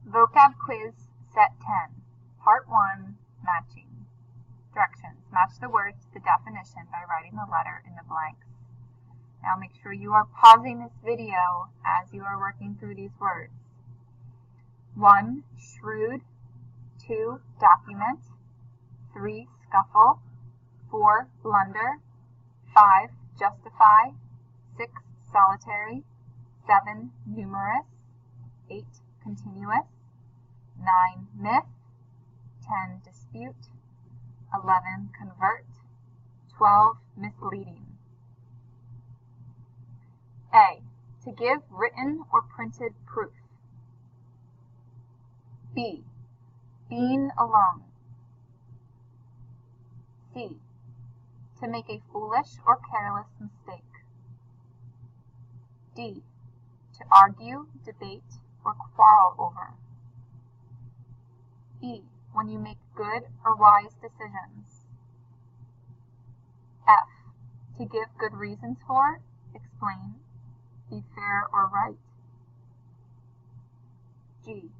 Vocab Quiz Set 10, Part 1, Matching. Directions. Match the words to the definition by writing the letter in the blanks. Now make sure you are pausing this video as you are working through these words. 1. Shrewd. 2. Document. 3. Scuffle. 4. Blunder. 5. Justify. 6. Solitary. 7. Numerous. 8. Continuous. 9. Myth. 10. Dispute. 11. Convert. 12. Misleading. A. To give written or printed proof. B. Being alone. C. To make a foolish or careless mistake. D. To argue, debate, or quarrel over. E. When you make good or wise decisions. F. To give good reasons for, explain, be fair or right. G.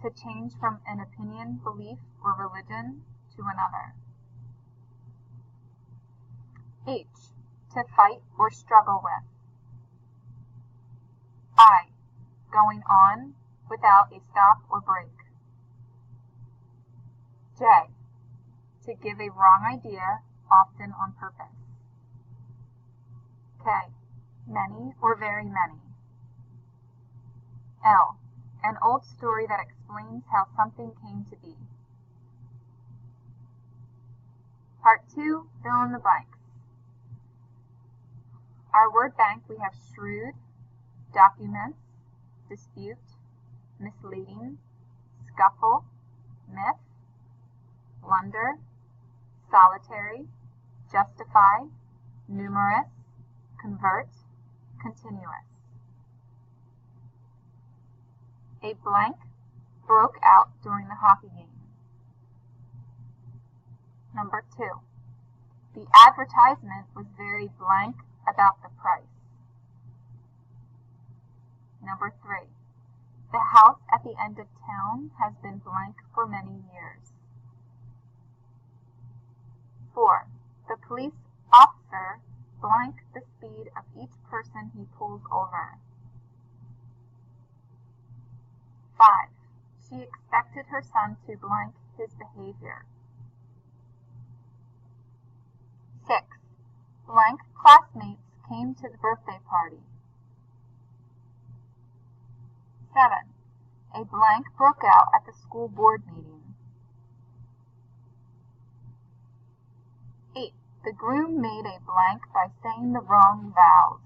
To change from an opinion, belief, or religion to another. H. To fight or struggle with. I. Going on without a stop or break. J. To give a wrong idea, often on purpose. K. Many or very many. L. An old story that explains how something came to be. Part 2, fill in the blanks. Our word bank, we have shrewd, documents, dispute, misleading, scuffle, myth, blunder, solitary, justify, numerous, convert, continuous. A blank broke out during the hockey game. Number 2. The advertisement was very blank about the price. Number 3. The house at the end of town has been blank for many years. 4. The police officer blank the speed of each person he pulls over. 5. She expected her son to blank his behavior. 6. Blank classmates came to the birthday party. 7. A blank broke out at the school board meeting. 8. The groom made a blank by saying the wrong vows.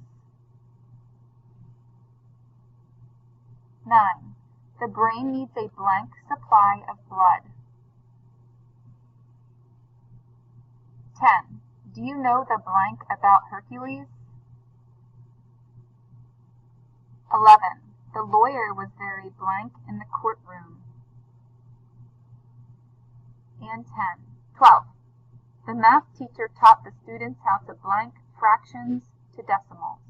9. The brain needs a blank supply of blood. 10. Do you know the blank about Hercules? 11. The lawyer was very blank in the courtroom. And 12. The math teacher taught the students how to blank fractions to decimals.